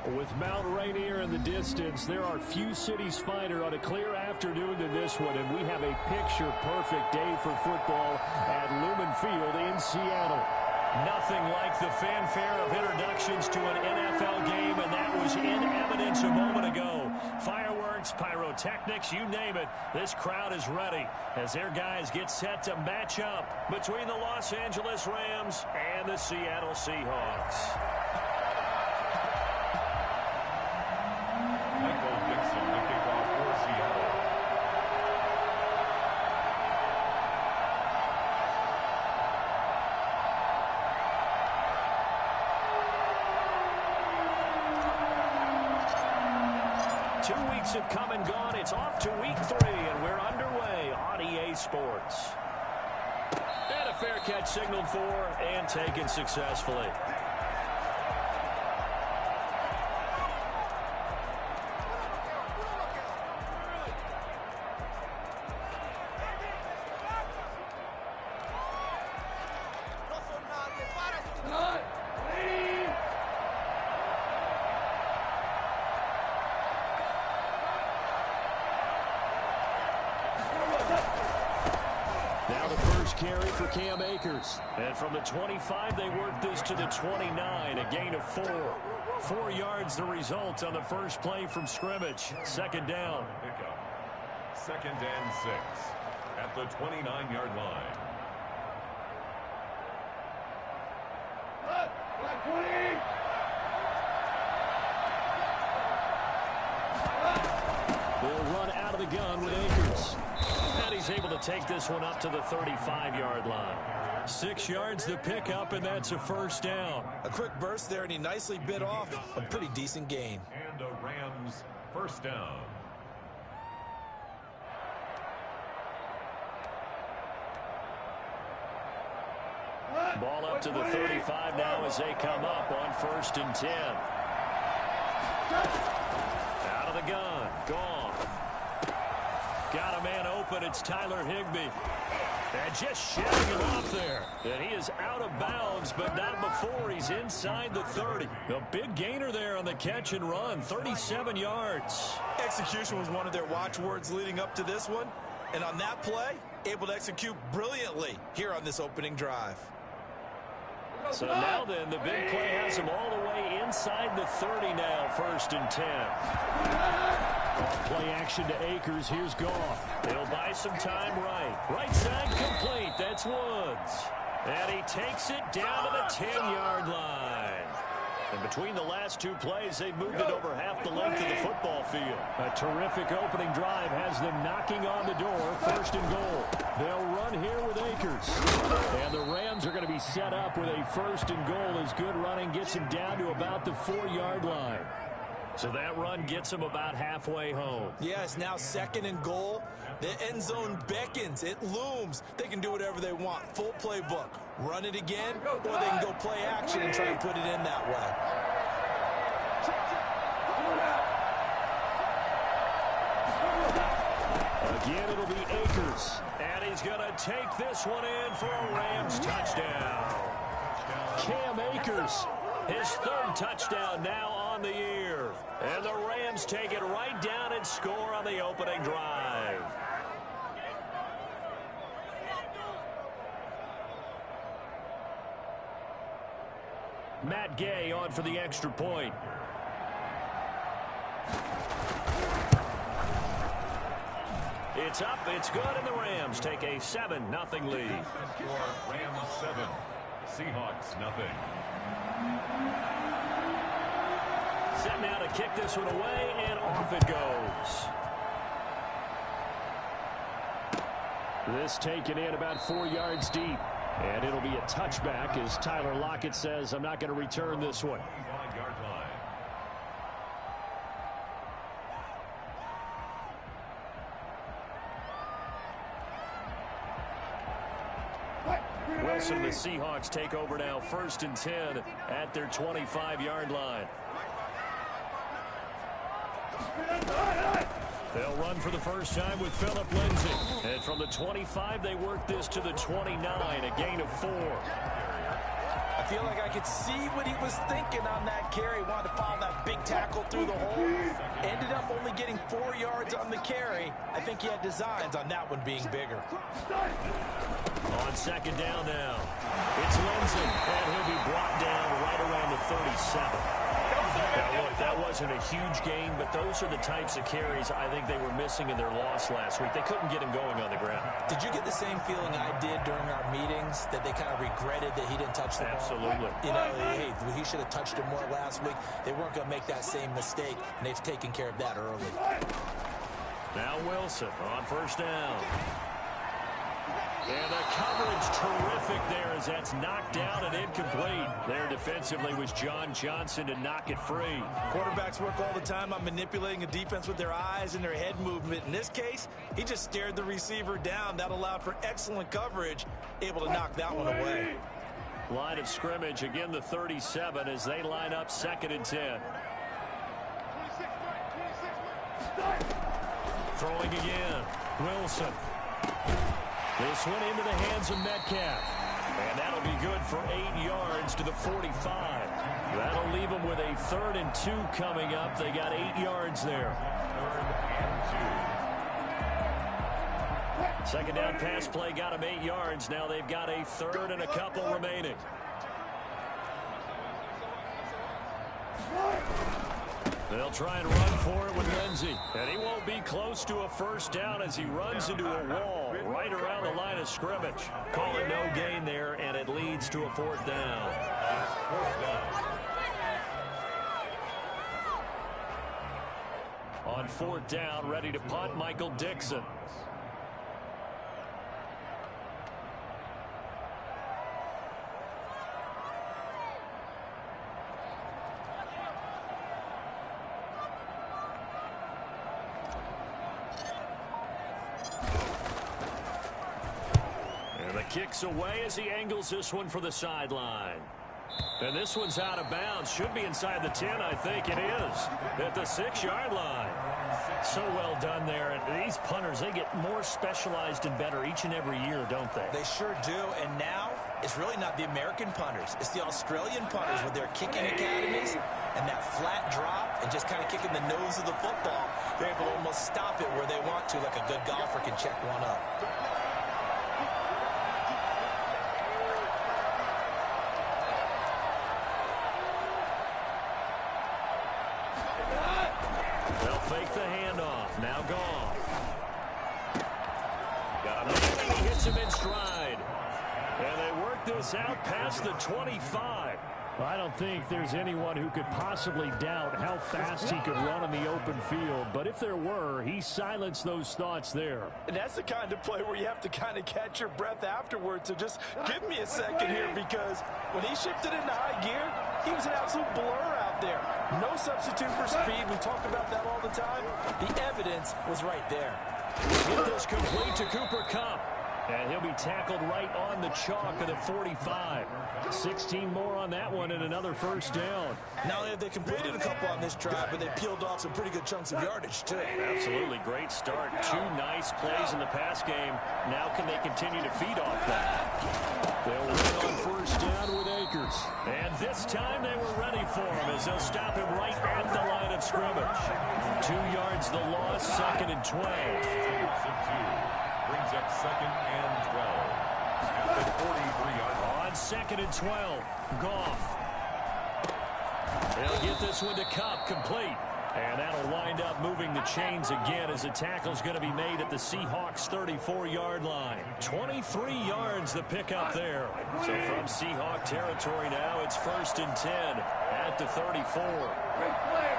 With Mount Rainier in the distance, there are few cities finer on a clear afternoon than this one, and we have a picture-perfect day for football at Lumen Field in Seattle. Nothing like the fanfare of introductions to an NFL game, and that was in evidence a moment ago. Fireworks, pyrotechnics, you name it, this crowd is ready as their guys get set to match up between the Los Angeles Rams and the Seattle Seahawks. Michael Dixon to kick off for Seattle. Have come and gone. It's off to week 3, and we're underway on EA Sports. And a fair catch signaled for and taken successfully. Carry for Cam Akers. And from the 25, they work this to the 29, a gain of 4. 4 yards the result on the first play from scrimmage. Second down. Pickup. 2nd and 6 at the 29-yard line. They'll run out of the gun with Akers. And he's able to take this one up to the 35-yard line. 6 yards the pickup, and that's a first down. A quick burst there, and he nicely bit off a pretty decent gain. And a Rams first down. Ball up to the 35 now as they come up on 1st and 10. Out of the gun. Gone. Got a man open. It's Tyler Higbee. And just shedding him off there. And he is out of bounds, but not before he's inside the 30. A big gainer there on the catch and run. 37 yards. Execution was one of their watchwords leading up to this one. And on that play, able to execute brilliantly here on this opening drive. So now then, the big play has him all the way inside the 30 now, 1st and 10. Play action to Akers. Here's Goff. He'll buy some time right. Right side complete. That's Woods. And he takes it down to the 10-yard line. And between the last 2 plays, they've moved it over half the length of the football field. A terrific opening drive has them knocking on the door. 1st and goal. They'll run here with Akers. And the Rams are going to be set up with a 1st and goal as good running gets them down to about the 4-yard line. So that run gets them about halfway home. Yeah, it's now 2nd and goal. The end zone beckons. It looms. They can do whatever they want. Full playbook. Run it again, or they can go play action and try and put it in that way. Again, it'll be Akers. And he's going to take this one in for a Rams touchdown. Cam Akers, his 3rd touchdown now on the year. And the Rams take it right down and score on the opening drive. Matt Gay on for the extra point. It's up, it's good, and the Rams take a 7-0 lead. Score Rams 7, Seahawks nothing. Set now to kick this one away, and off it goes. This taken in about 4 yards deep. And it'll be a touchback as Tyler Lockett says, I'm not going to return this one. 5-yard line. Wilson, the Seahawks take over now, 1st and 10 at their 25-yard line. They'll run for the first time with Phillip Lindsay. And from the 25, they work this to the 29, a gain of 4. I feel like I could see what he was thinking on that carry. Wanted to follow that big tackle through the hole. Ended up only getting 4 yards on the carry. I think he had designs on that one being bigger. On second down now, it's Lindsay, and he'll be brought down right around the 37. Now, look, that wasn't a huge gain, but those are the types of carries I think they were missing in their loss last week. They couldn't get him going on the ground. Did you get the same feeling I did during our meetings, that they kind of regretted that he didn't touch the ball? Absolutely. You know, hey, he should have touched it more last week. They weren't going to make that same mistake, and they've taken care of that early. Now Wilson on first down. And the coverage terrific there as that's knocked down and incomplete. There defensively was John Johnson to knock it free. Quarterbacks work all the time on manipulating a defense with their eyes and their head movement. In this case, he just stared the receiver down. That allowed for excellent coverage, able to knock that one away. Line of scrimmage, again the 37 as they line up 2nd and 10. Throwing again, Wilson. This one into the hands of Metcalf. And that'll be good for 8 yards to the 45. That'll leave them with a 3rd and 2 coming up. They got 8 yards there. 3rd and 2. Second down pass play got them 8 yards. Now they've got a 3rd and a couple remaining. They'll try and run for it with Lindsay. And he won't be close to a first down as he runs into a wall right around the line of scrimmage. Call it no gain there, and it leads to a 4th down. On 4th down, ready to punt, Michael Dixon. Kicks away as he angles this one for the sideline. And this one's out of bounds. Should be inside the 10, I think it is. At the 6-yard line. So well done there. And these punters, they get more specialized and better each and every year, don't they? They sure do. And now, it's really not the American punters. It's the Australian punters with their kicking academies and that flat drop and just kind of kicking the nose of the football. They're able to almost stop it where they want to, like a good golfer can check one up. Fake the handoff. Now Goff. Got him. He hits him in stride. And they work this out past the 25. Well, I don't think there's anyone who could possibly doubt how fast he could run on the open field. But if there were, he silenced those thoughts there. And that's the kind of play where you have to kind of catch your breath afterwards. So just give me a second here, because when he shifted into high gear, he was an absolute blur out there. No substitute for speed. We talk about that all the time. The evidence was right there. Get this complete to Cooper Kupp. And he'll be tackled right on the chalk of the 45. 16 more on that one and another first down. Not only have they completed a couple on this drive, but they peeled off some pretty good chunks of yardage, too. Absolutely. Great start. 2 nice plays in the pass game. Now can they continue to feed off that? They'll run on first down with Akers. And this time they were ready for him as they'll stop him right at the line of scrimmage. 2 yards the loss, 2nd and 12. Brings up 2nd and 12 at the 43-yard line. On 2nd and 12, Goff. They'll get this one to Kupp, complete. And that'll wind up moving the chains again as the tackle's going to be made at the Seahawks 34-yard line. 23 yards the pickup there. So from Seahawk territory now, it's 1st and 10 at the 34. Great play.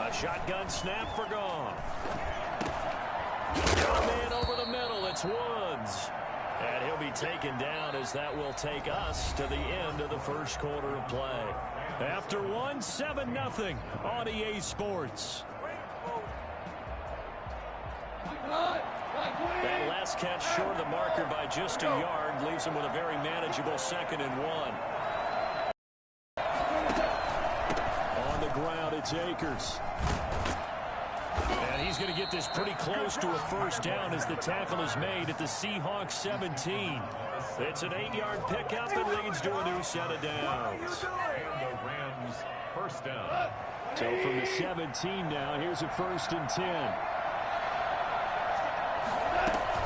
A shotgun snap for Goff. Man over the middle, it's Woods. And he'll be taken down as that will take us to the end of the first quarter of play. After one, 7-0 on EA Sports. That last catch short of the marker by just a yard leaves him with a very manageable 2nd and 1. On the ground, it's Akers. And he's going to get this pretty close to a first down as the tackle is made at the Seahawks 17. It's an 8-yard pickup and leads to a new set of downs. And the Rams first down. So from the 17 now, here's a 1st and 10.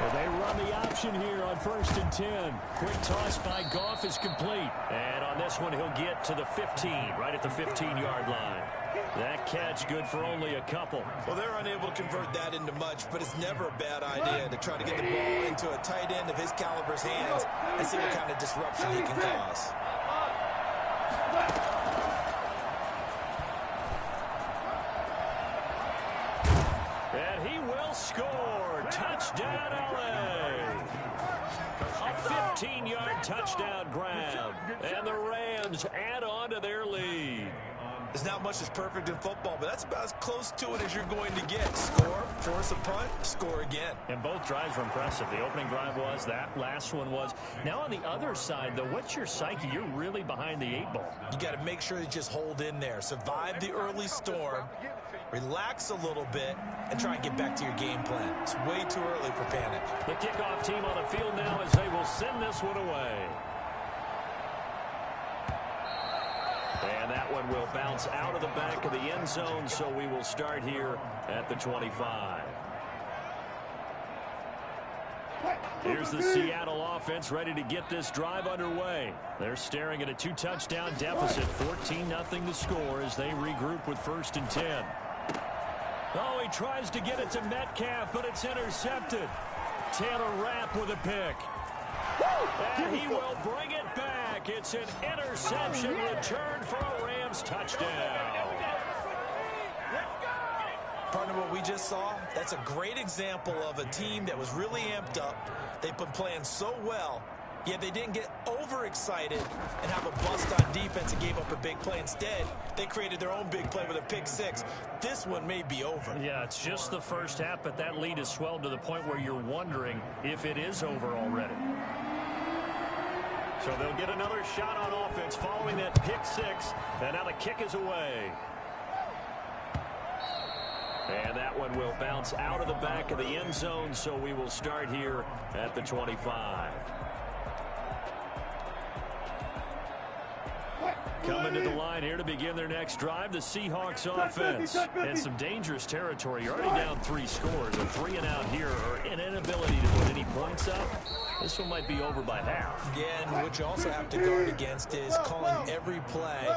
Well, they run the option here on 1st and 10. Quick toss by Goff is complete. And on this one, he'll get to the 15, right at the 15-yard line. That catch good for only a couple. Well, they're unable to convert that into much, but it's never a bad idea to try to get the ball into a tight end of his caliber's hands and see what kind of disruption he can cause. And he will score. Touchdown, LA. A 15-yard touchdown grab. And the Rams add on to their lead. There's not much that's perfect in football, but that's about as close to it as you're going to get. Score, force a punt, score again. And both drives were impressive. The opening drive was, that last one was. Now on the other side, though, what's your psyche? You're really behind the 8 ball. You got to make sure you just hold in there. Survive the early storm, relax a little bit, and try and get back to your game plan. It's way too early for panic. The kickoff team on the field now as they will send this one away. And that one will bounce out of the back of the end zone, so we will start here at the 25. Here's the Seattle offense ready to get this drive underway. They're staring at a 2-touchdown deficit, 14-0 to score as they regroup with 1st and 10. Oh, he tries to get it to Metcalf, but it's intercepted. Taylor Rapp with a pick. And he will bring it back. It's an interception return for a Rams touchdown. Partner, what we just saw, that's a great example of a team that was really amped up. They've been playing so well, yet they didn't get overexcited and have a bust on defense and gave up a big play. Instead, they created their own big play with a pick 6. This one may be over. Yeah, it's just the first half, but that lead has swelled to the point where you're wondering if it is over already. So they'll get another shot on offense following that pick 6. And now the kick is away. And that one will bounce out of the back of the end zone, so we will start here at the 25. Coming to the line here to begin their next drive, the Seahawks offense. And some dangerous territory. You're already down 3 scores. A 3 and out here, or an inability to put any points up. This one might be over by half. Yeah, and what you also have to guard against is calling every play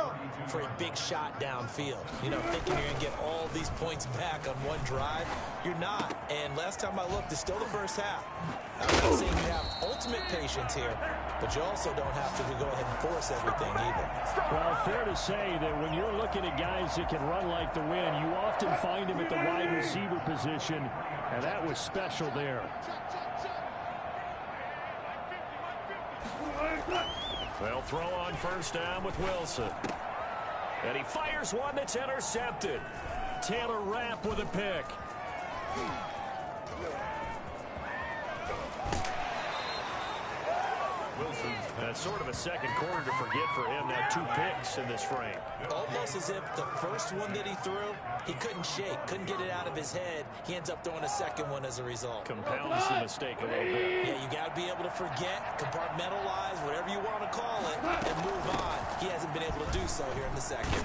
for a big shot downfield. You know, thinking you're going to get all these points back on one drive. You're not. And last time I looked, it's still the first half. I'm not saying you have ultimate patience here, but you also don't have to go ahead and force everything either. Well, fair to say that when you're looking at guys that can run like the wind, you often find them at the wide receiver position, and that was special there. They'll throw on first down with Wilson. And he fires one that's intercepted. Taylor Rapp with a pick. That's sort of a second quarter to forget for him. Now 2 picks in this frame. Almost as if the first one that he threw, he couldn't shake, couldn't get it out of his head. He ends up throwing a second one as a result. Compounds the mistake a little bit. Yeah, you got to be able to forget, compartmentalize, whatever you want to call it, and move on. He hasn't been able to do so here in the second.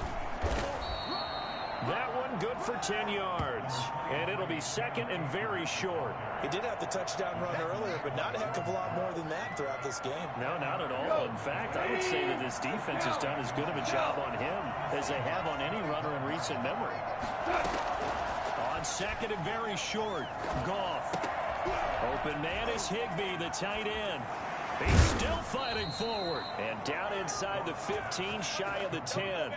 That one good for 10 yards. And it'll be second and very short. He did have the touchdown run earlier, but not a heck of a lot more than that throughout this game. No, not at all. In fact, I would say that this defense has done as good of a job on him as they have on any runner in recent memory. On second and very short, Goff. Open man is Higbee, the tight end. He's still fighting forward. And down inside the 15, shy of the 10.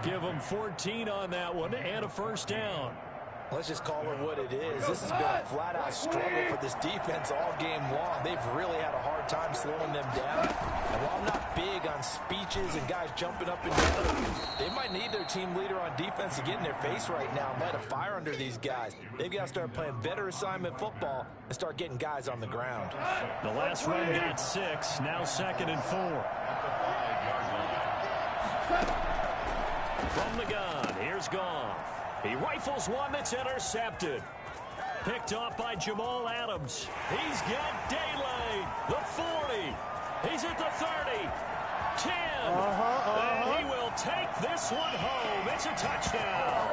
Give him 14 on that one and a first down. Let's just call it what it is. This has been a flat-out struggle for this defense all game long. They've really had a hard time slowing them down. And while I'm not big on speeches and guys jumping up and down, they might need their team leader on defense to get in their face right now and light a fire under these guys. They've got to start playing better assignment football and start getting guys on the ground. The last run got 6, now second and 4. From the gun, here's Goff. He rifles one that's intercepted. Picked off by Jamal Adams. He's got daylight. The 40. He's at the 30. 10. And he will take this one home. It's a touchdown.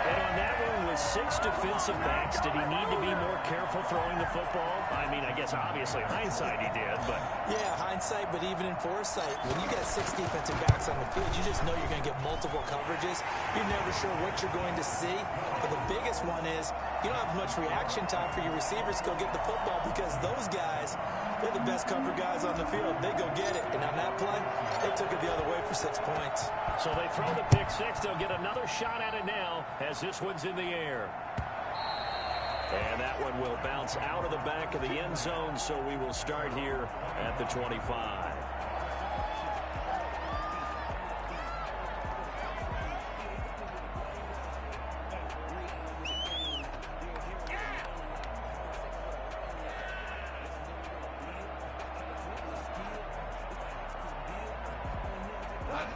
And on that one with 6 defensive backs, did he need to be more careful throwing the football? I mean, I guess obviously hindsight he did, but... Yeah, hindsight, but even in foresight, when you got 6 defensive backs on the field, you just know you're going to get multiple coverages. You're never sure what you're going to see. But the biggest one is you don't have much reaction time for your receivers to go get the football because those guys, they're the best cover guys on the field. They go get it. And on that play, they took it the other way for 6 points. So they throw the pick six. They'll get another shot at it now as this one's in the air. And that one will bounce out of the back of the end zone, so we will start here at the 25.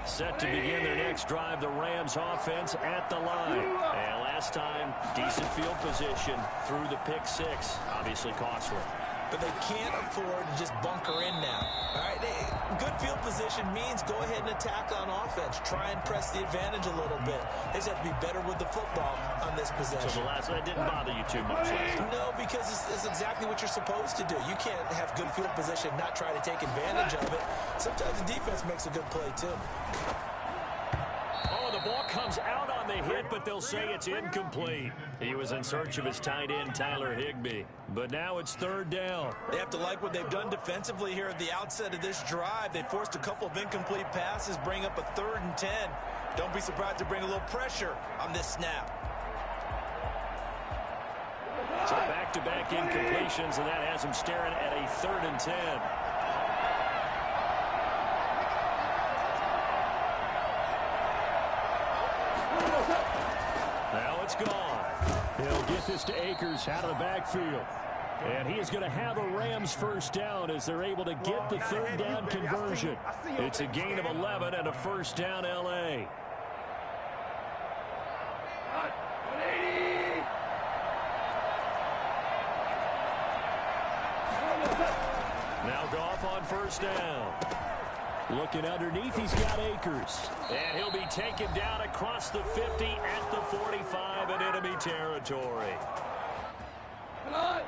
Set to begin their next drive, the Rams offense at the line. And last time, decent field position through the pick six. Obviously costly. But they can't afford to just bunker in now. All right, good field position means go ahead and attack on offense. Try and press the advantage a little bit. They just have to be better with the football on this possession. So the last one didn't bother you too much last time? No, because it's exactly what you're supposed to do. You can't have good field position and not try to take advantage of it. Sometimes the defense makes a good play, too. Oh, the ball comes out on the hit, but they'll say it's incomplete. He was in search of his tight end, Tyler Higbee. But now it's third down. They have to like what they've done defensively here at the outset of this drive. They forced a couple of incomplete passes, bring up a 3rd and 10. Don't be surprised to bring a little pressure on this snap. So back-to-back incompletions, and that has him staring at a 3rd and 10. Now it's gone. He'll get this to Akers out of the backfield. And he is going to have a Rams first down as they're able to get the 3rd down conversion. It's a gain of 11 and a first down L.A. Now Goff on first down. Looking underneath, he's got Akers. And he'll be taken down across the 50 at the 45 in enemy territory.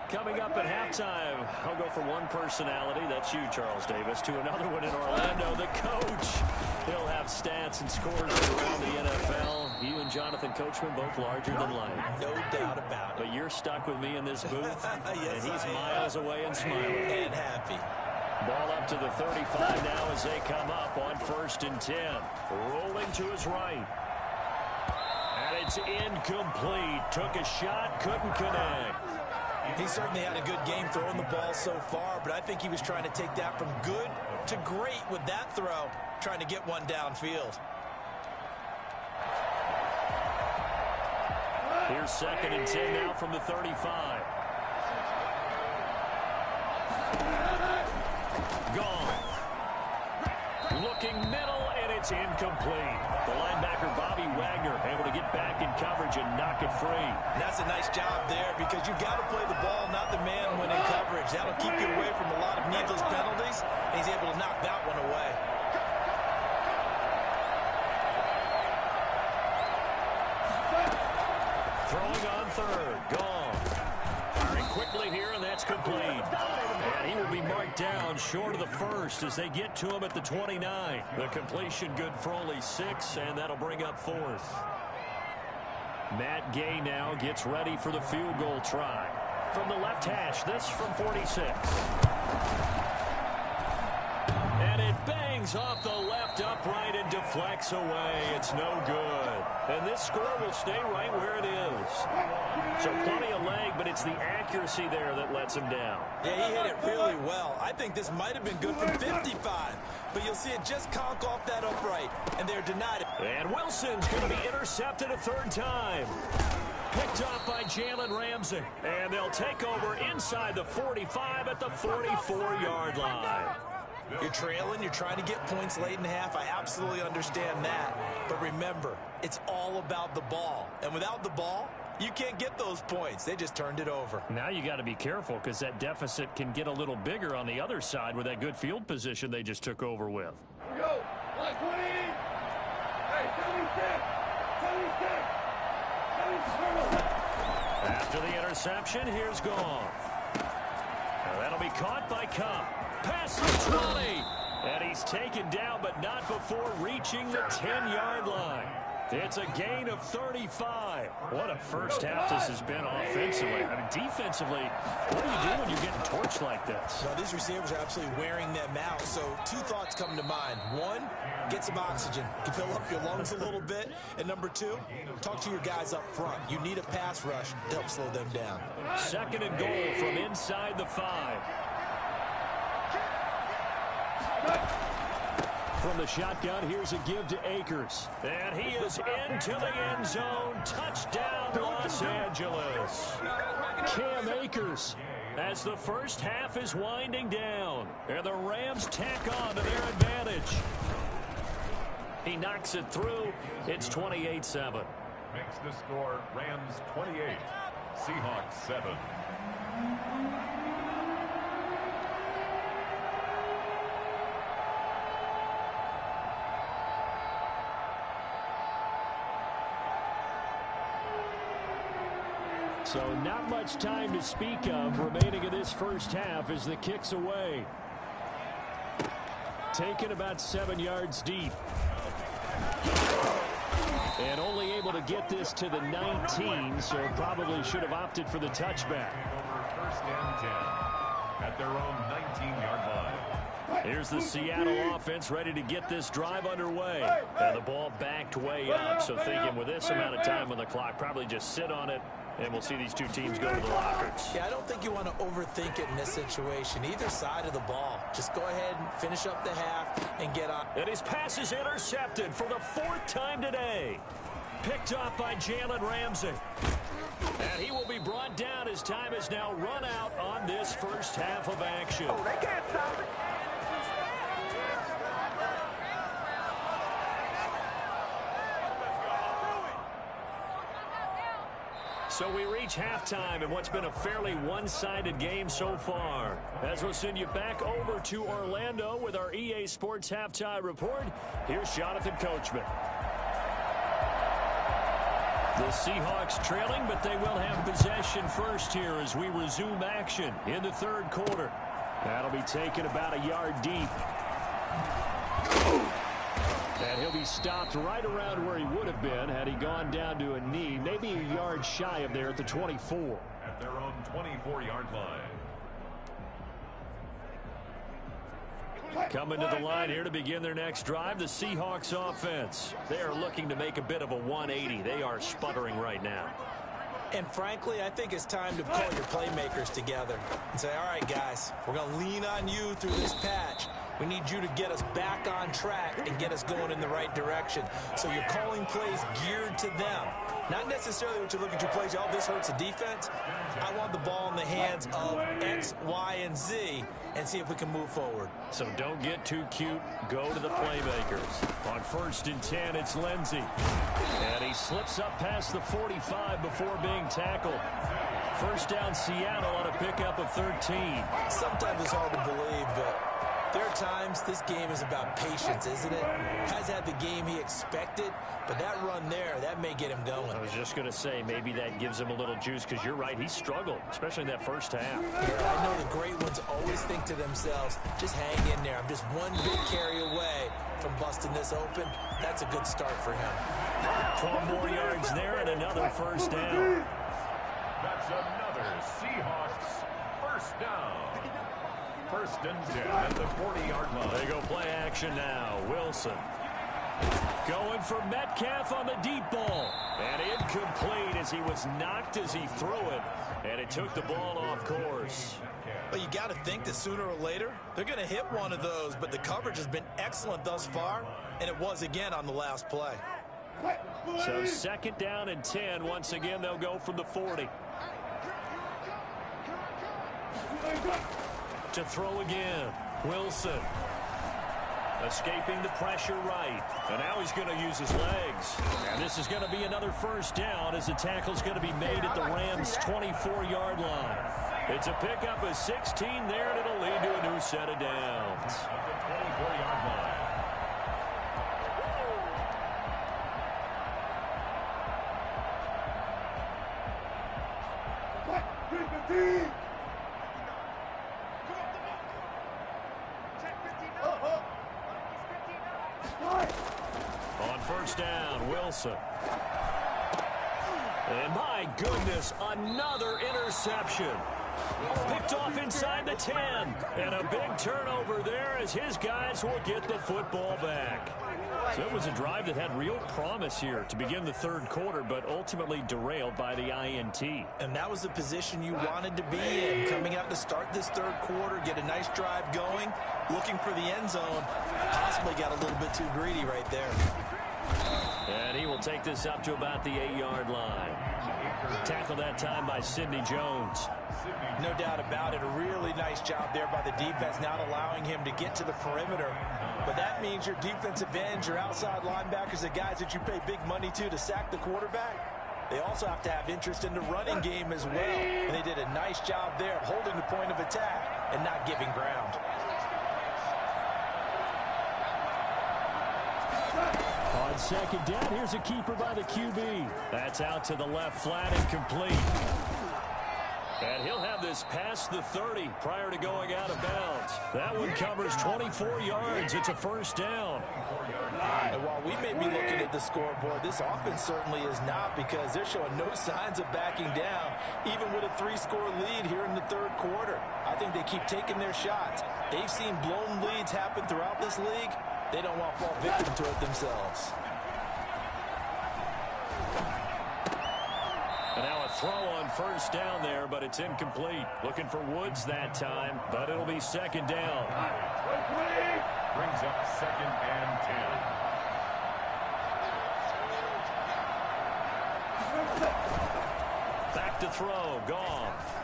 Coming up at halftime, I'll go from one personality, that's you, Charles Davis, to another one in Orlando, the coach. He'll have stats and scores around the NFL. You and Jonathan Coachman both larger than life. No doubt about it. But you're stuck with me in this booth, Yes, and he's miles away and smiling. And happy. Ball up to the 35 now as they come up on 1st and 10. Rolling to his right. And it's incomplete. Took a shot, couldn't connect. He certainly had a good game throwing the ball so far, but I think he was trying to take that from good to great with that throw, trying to get one downfield. Here's 2nd and 10 now from the 35. Gone. Looking middle, and it's incomplete. The linebacker, Bobby Wagner, able to get back in coverage and knock it free. And that's a nice job there because you've got to play the ball, not the man when in coverage. That'll keep you away from a lot of needless penalties, and he's able to knock that one away. Throwing on 3rd. Gone. Firing quickly here, and that's complete. And he will be marked down short of the 1st as they get to him at the 29. The completion good for only 6, and that'll bring up 4th. Matt Gay now gets ready for the field goal try. From the left hash, this from 46. And it bangs off the left upright and deflects away. It's no good. And this score will stay right where it is. So plenty of leg, but it's the accuracy there that lets him down. Yeah, he hit it really well. I think this might have been good from 55. But you'll see it just conk off that upright, and they're denied it. And Wilson's going to be intercepted a 3rd time. Picked off by Jalen Ramsey. And they'll take over inside the 45 at the 44-yard line. You're trailing, you're trying to get points late in the half. I absolutely understand that. But remember, it's all about the ball. And without the ball, you can't get those points. They just turned it over. Now you got to be careful because that deficit can get a little bigger on the other side with that good field position they just took over with. Here we go. 120. Hey, 76. 76. After the interception, here's Goff. Now that'll be caught by Kupp. Pass the 20. And he's taken down, but not before reaching the 10-yard line. It's a gain of 35. What a first half this has been offensively. I mean, defensively, what do you do when you're getting torched like this? Well, these receivers are absolutely wearing them out. So two thoughts come to mind. One, get some oxygen. You fill up your lungs a little bit. And number two, talk to your guys up front. You need a pass rush to help slow them down. Second and goal from inside the 5. From the shotgun, here's a give to Akers. And he is into the end zone. Touchdown, Los Angeles. Cam Akers as the first half is winding down. And the Rams tack on to their advantage. He knocks it through. It's 28-7. Makes the score Rams 28, Seahawks 7. So not much time to speak of remaining in this first half as the kick's away. Taken about 7 yards deep. And only able to get this to the 19, so probably should have opted for the touchback. Over first and 10 at their own 19-yard line. Here's the Seattle offense ready to get this drive underway. And the ball backed way up, so thinking with this amount of time on the clock, probably just sit on it, and we'll see these two teams go to the lockers. Yeah, I don't think you want to overthink it in this situation. Either side of the ball. Just go ahead and finish up the half and get on. And his pass is intercepted for the 4th time today. Picked off by Jalen Ramsey. And he will be brought down as time is now run out on this first half of action. Oh, they can't stop it. So we reach halftime in what's been a fairly one-sided game so far. As we'll send you back over to Orlando with our EA Sports Halftime Report, here's Jonathan Coachman. The Seahawks trailing, but they will have possession first here as we resume action in the third quarter. That'll be taken about a yard deep. And he'll be stopped right around where he would have been had he gone down to a knee, maybe a yard shy of there at the 24. At their own 24-yard line. Coming to the line here to begin their next drive, the Seahawks offense. They are looking to make a bit of a 180. They are sputtering right now. And frankly, I think it's time to pull your playmakers together and say, all right, guys, we're going to lean on you through this patch. We need you to get us back on track and get us going in the right direction. So you're calling plays geared to them. Not necessarily what you're looking to plays, oh, this hurts the defense. I want the ball in the hands of X, Y, and Z and see if we can move forward. So don't get too cute. Go to the playmakers. On 1st and 10, it's Lindsey. And he slips up past the 45 before being tackled. First down, Seattle on a pickup of 13. Sometimes it's hard to believe, but there are times this game is about patience, isn't it? Has had the game he expected, but that run there, that may get him going. I was just going to say, maybe that gives him a little juice, because you're right, he struggled, especially in that first half. Yeah, I know the great ones always think to themselves, just hang in there. I'm just one big carry away from busting this open. That's a good start for him. 12 more yards there and another first down. That's another Seahawks first down. 1st and 10 at the 40-yard line. They go play action now. Wilson going for Metcalf on the deep ball. And incomplete as he was knocked as he threw it. And it took the ball off course. Well, you got to think that sooner or later, they're going to hit one of those. But the coverage has been excellent thus far. And it was again on the last play. So 2nd down and 10. Once again, they'll go from the 40. To throw again. Wilson Escaping the pressure right. And now he's going to use his legs. And this is going to be another first down as the tackle's going to be made at the Rams' 24-yard line. It's a pickup of 16 there, and it'll lead to a new set of downs. At the 24-yard line. On first down, Wilson. And my goodness, another interception. Picked off inside the 10. And a big turnover there as his guys will get the football back. So it was a drive that had real promise here to begin the third quarter, but ultimately derailed by the INT. And that was the position you wanted to be in. Coming out to start this third quarter, get a nice drive going, looking for the end zone. Possibly got a little bit too greedy right there. And he will take this up to about the 8-yard line. Tackled that time by Sidney Jones. No doubt about it. A really nice job there by the defense, not allowing him to get to the perimeter. But that means your defensive ends, your outside linebackers, the guys that you pay big money to sack the quarterback, they also have to have interest in the running game as well. And they did a nice job there of holding the point of attack and not giving ground. On second down, here's a keeper by the QB. That's out to the left flat and complete. And he'll have this past the 30 prior to going out of bounds. That one covers 24 yards. It's a first down. And while we may be looking at the scoreboard, this offense certainly is not, because they're showing no signs of backing down, even with a 3-score lead here in the third quarter. I think they keep taking their shots. They've seen blown leads happen throughout this league. They don't want to fall victim to it themselves. And now a throw on first down there, but it's incomplete. Looking for Woods that time, but it'll be second down. Brings up second and 10. Back to throw, Goff.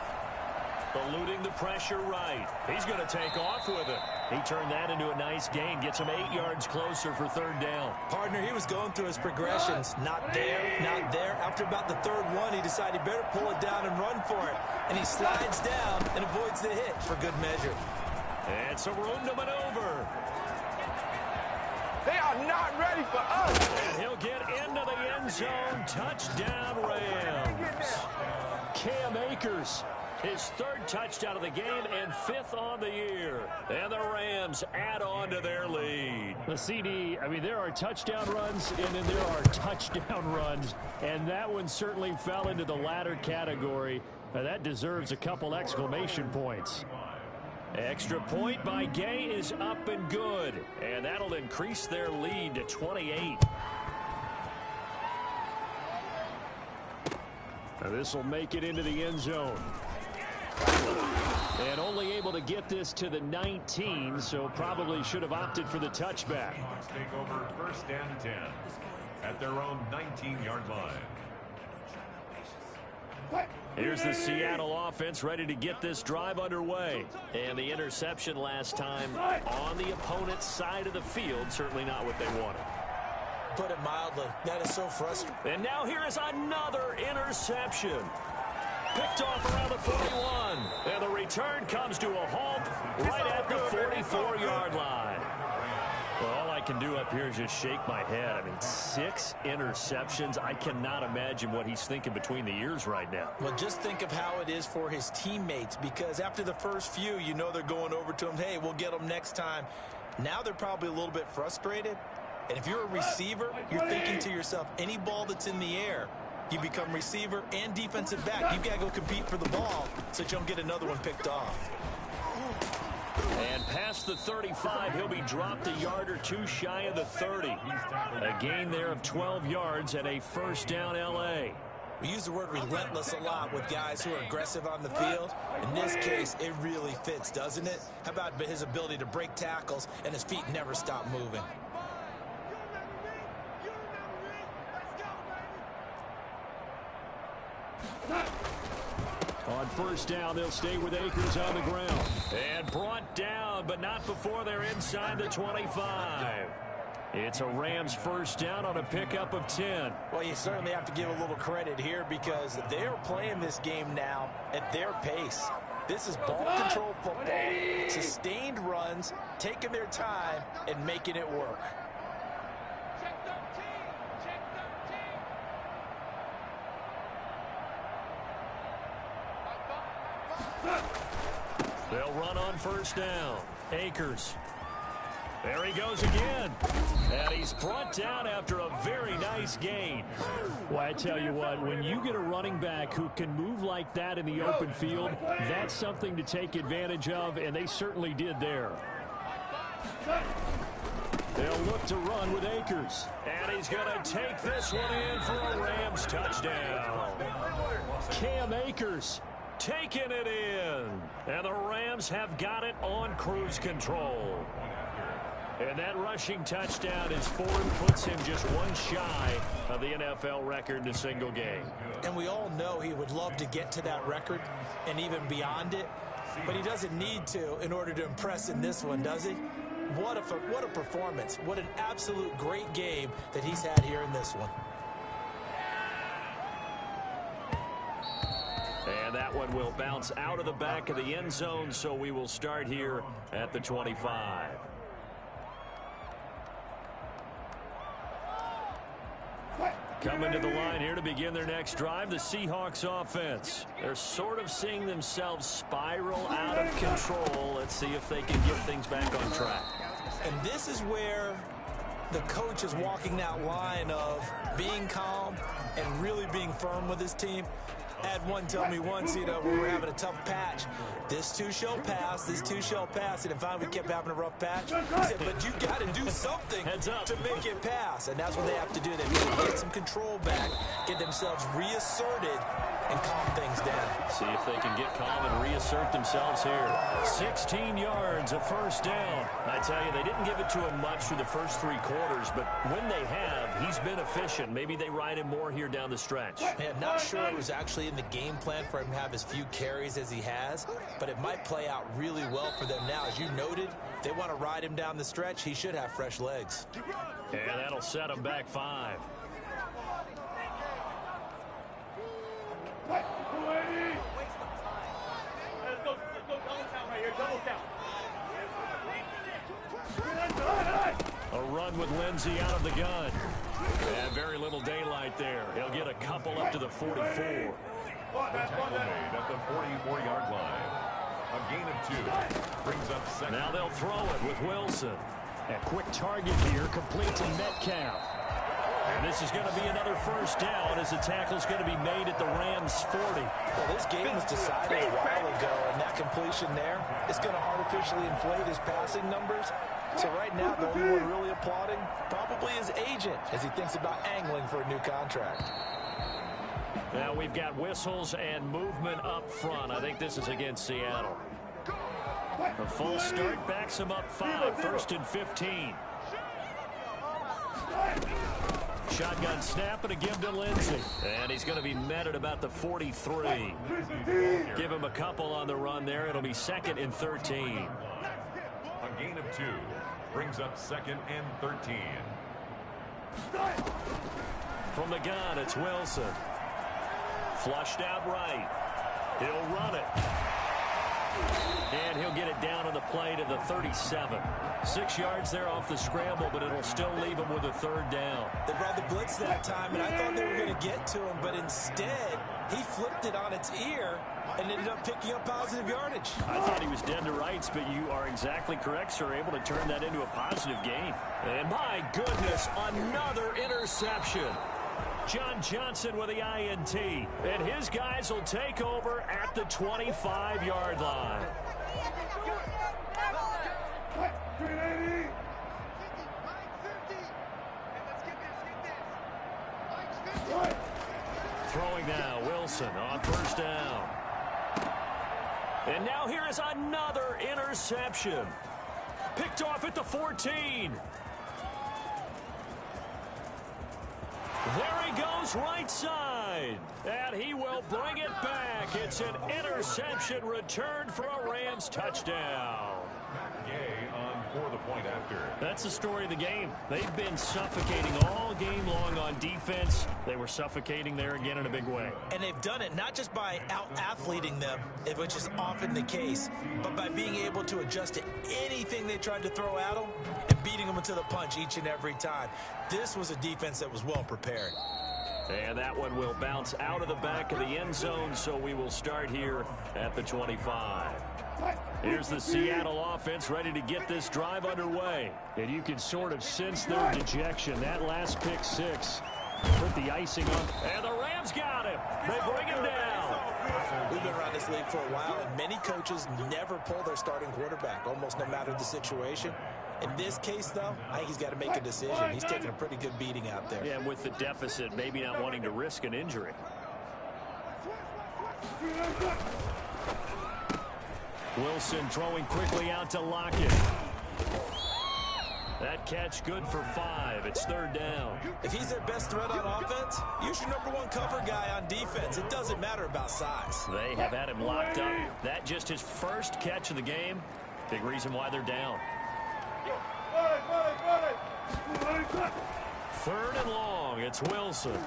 Eluding the pressure right. He's going to take off with it. He turned that into a nice gain. Gets him 8 yards closer for third down. Partner, he was going through his progressions. Not there, not there. After about the third one, he decided he better pull it down and run for it. And he slides down and avoids the hit for good measure. And some room to maneuver. They are not ready for us. And he'll get into the end zone. Touchdown, Rams. Cam Akers, his third touchdown of the game and 5th on the year. And the Rams add on to their lead. The CD, I mean, there are touchdown runs, and then there are touchdown runs. And that one certainly fell into the latter category. That deserves a couple exclamation points. Extra point by Gay is up and good. And that'll increase their lead to 28. Now this will make it into the end zone. And only able to get this to the 19, so probably should have opted for the touchback. Seahawks take over first and 10 at their own 19-yard line. Here's the Seattle offense ready to get this drive underway. And the interception last time on the opponent's side of the field, certainly not what they wanted. Put it mildly, that is so frustrating. And now here is another interception. Picked off around the 41. And the return comes to a halt right at the 44-yard line. Well, all I can do up here is just shake my head. I mean, 6 interceptions. I cannot imagine what he's thinking between the ears right now. Well, just think of how it is for his teammates, because after the first few, you know they're going over to him, hey, we'll get them next time. Now they're probably a little bit frustrated. And if you're a receiver, you're thinking to yourself, any ball that's in the air, you become receiver and defensive back. You've got to go compete for the ball so that you don't get another one picked off. And past the 35, he'll be dropped a yard or two shy of the 30. A gain there of 12 yards and a first down L.A. We use the word relentless a lot with guys who are aggressive on the field. In this case, it really fits, doesn't it? How about his ability to break tackles and his feet never stop moving? On first down. They'll stay with Akers on the ground. And brought down, but not before they're inside the 25. It's a Rams first down on a pickup of 10. Well, you certainly have to give a little credit here because they're playing this game now at their pace. This is ball control football, sustained runs, taking their time, and making it work. They'll run on first down. Akers. There he goes again. And he's brought down after a very nice gain. Well, I tell you what, when you get a running back who can move like that in the open field, that's something to take advantage of, and they certainly did there. They'll look to run with Akers. And he's going to take this one in for a Rams touchdown. Cam Akers taking it in. And the Rams have got it on cruise control. And that rushing touchdown is for him, puts him just one shy of the NFL record in a single game. And we all know he would love to get to that record and even beyond it, but he doesn't need to in order to impress in this one, does he? What a performance. What an absolute great game that he's had here in this one. And that one will bounce out of the back of the end zone, so we will start here at the 25. Coming to the line here to begin their next drive, the Seahawks offense. They're sort of seeing themselves spiral out of control. Let's see if they can get things back on track. And this is where the coach is walking that line of being calm and really being firm with his team. I had one tell me once, we were having a tough patch. This too shall pass, this too shall pass. And finally we kept having a rough patch. He said, but you got to do something to make it pass. And that's what they have to do. They've got to get some control back, get themselves reasserted, and calm things down. See if they can get calm and reassert themselves here. 16 yards, a first down. I tell you, they didn't give it to him much through the first 3 quarters, but when they have, he's been efficient. Maybe they ride him more here down the stretch. Man, not sure it was actually in the game plan for him to have as few carries as he has, but it might play out really well for them now. As you noted, they want to ride him down the stretch. He should have fresh legs. And that'll set him back 5. A run with Lindsey out of the gun. And very little daylight there. He'll get a couple up to the 44. The tackle made at the 44-yard line. A gain of 2. Brings up second. Now they'll throw it with Wilson. A quick target here, complete to Metcalf. And this is going to be another first down as the tackle's going to be made at the Rams 40. Well, this game was decided a while ago, and that completion there is going to artificially inflate his passing numbers. So right now, the only one really applauding probably his agent as he thinks about angling for a new contract. Now we've got whistles and movement up front. I think this is against Seattle. The full start backs him up 5, 1st and 15. Shotgun snap and a give to Lindsey. And he's going to be met at about the 43. Give him a couple on the run there. It'll be 2nd and 13. A gain of 2. Brings up 2nd and 13. From the gun, it's Wilson. Flushed out right. He'll run it. And he'll get it down on the play to the 37. 6 yards there off the scramble, but it'll still leave him with a 3rd down. They brought the blitz that time, and I thought they were going to get to him, but instead, he flipped it on its ear and ended up picking up positive yardage. I thought he was dead to rights, but you are exactly correct, sir. Able to turn that into a positive gain. And my goodness, another interception. John Johnson with the INT. And his guys will take over at the 25-yard line. Throwing now, Wilson on first down. And now here is another interception. Picked off at the 14. There he goes right side. side. And he will bring it back. It's an interception returned for a Rams touchdown. Gay on for the point after. That's the story of the game. They've been suffocating all game long on defense. They were suffocating there again in a big way. And they've done it not just by out-athleting them, which is often the case, but by being able to adjust to anything they tried to throw at them and beating them into the punch each and every time. This was a defense that was well prepared. And that one will bounce out of the back of the end zone, so we will start here at the 25. Here's the Seattle offense ready to get this drive underway. And you can sort of sense their dejection. That last pick six put the icing on. And the Rams got him. They bring him down. We've been around this league for a while, and many coaches never pull their starting quarterback, almost no matter the situation. In this case, though, I think he's got to make a decision. He's taking a pretty good beating out there. Yeah, and with the deficit, maybe not wanting to risk an injury. Wilson throwing quickly out to Lockett. That catch good for 5. It's third down. If he's their best threat on offense, use your number one cover guy on defense. It doesn't matter about size. They have had him locked up. That just his first catch of the game. Big reason why they're down. Third and long. It's Wilson.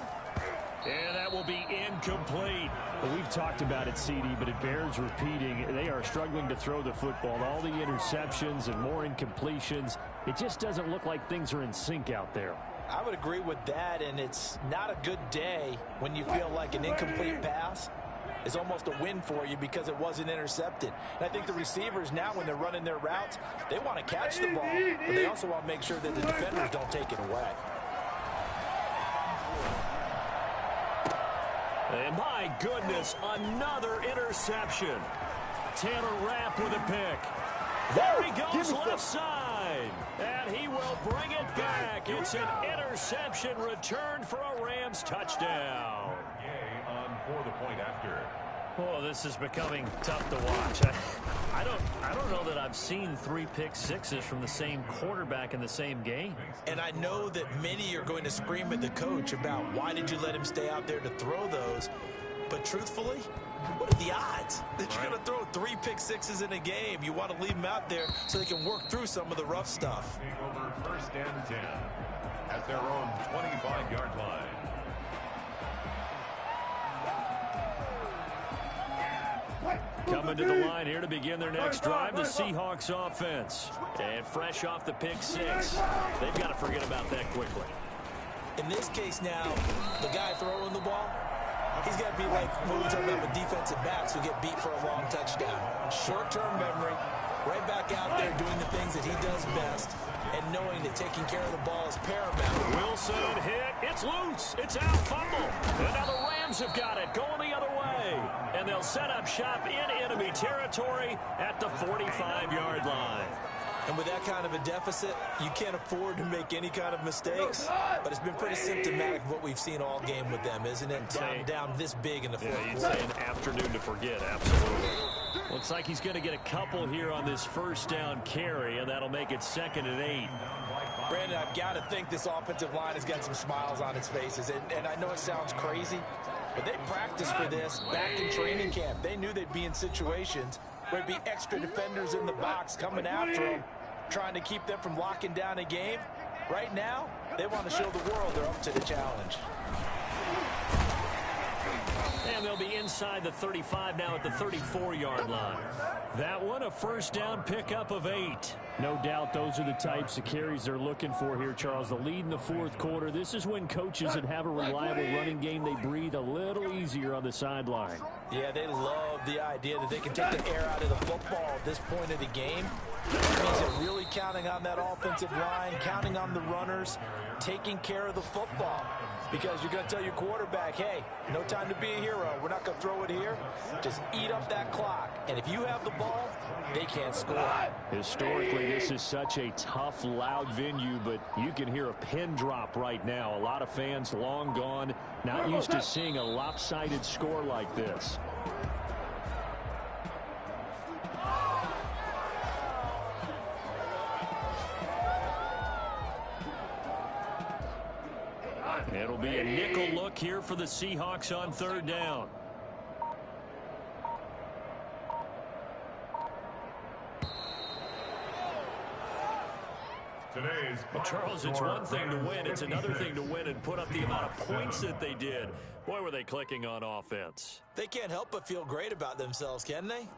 And that will be incomplete. Well, we've talked about it, CD, but it bears repeating. They are struggling to throw the football. All the interceptions and more incompletions. It just doesn't look like things are in sync out there. I would agree with that, and it's not a good day when you feel like an incomplete pass is almost a win for you because it wasn't intercepted. And I think the receivers now, when they're running their routes, they want to catch the ball, but they also want to make sure that the defenders don't take it away. And my goodness, another interception. Taylor Rapp with a pick. There he goes left side. And he will bring it back. It's an interception returned for a Rams touchdown. Gay on for the point after. Oh, this is becoming tough to watch. I don't know that I've seen 3 pick sixes from the same quarterback in the same game. And I know that many are going to scream at the coach about why did you let him stay out there to throw those. But truthfully, what are the odds that you're going to throw 3 pick sixes in a game? You want to leave them out there so they can work through some of the rough stuff. Take over first and 10 at their own 25-yard line. Coming to the line here to begin their next drive, the Seahawks offense. And fresh off the pick six, they've got to forget about that quickly. In this case now, the guy throwing the ball, he's got to be like when we talk about with defensive backs who get beat for a long touchdown. Short-term memory, right back out there doing the things that he does best, and knowing that taking care of the ball is paramount. Wilson hit. It's loose. It's out. Fumble. And now the Rams have got it going the other way. And they'll set up shop in enemy territory at the 45-yard line. And with that kind of a deficit, you can't afford to make any kind of mistakes. But it's been pretty symptomatic of what we've seen all game with them, isn't it? Down this big in the fourth quarter. You'd say an afternoon to forget, absolutely. Looks like he's going to get a couple here on this first down carry, and that'll make it 2nd and 8. Brandon, I've got to think this offensive line has got some smiles on its faces. And I know it sounds crazy, but they practiced for this back in training camp. They knew they'd be in situations where there'd be extra defenders in the box coming after them, trying to keep them from locking down a game. Right now, they want to show the world they're up to the challenge. And they'll be inside the 35 now at the 34-yard line. That one, a first down pickup of 8. No doubt those are the types of carries they're looking for here, Charles. The lead in the fourth quarter. This is when coaches that have a reliable running game, they breathe a little easier on the sideline. Yeah, they love the idea that they can take the air out of the football at this point of the game. It means they're really counting on that offensive line, counting on the runners, taking care of the football. Because you're going to tell your quarterback, hey, no time to be a hero. We're not going to throw it here. Just eat up that clock. And if you have the ball, they can't score. Historically, this is such a tough, loud venue, but you can hear a pin drop right now. A lot of fans long gone, not used to seeing a lopsided score like this. It'll be a nickel look here for the Seahawks on third down. Well, Charles, it's one thing to win. It's another thing to win and put up the amount of points that they did. Boy, were they clicking on offense. They can't help but feel great about themselves, can they?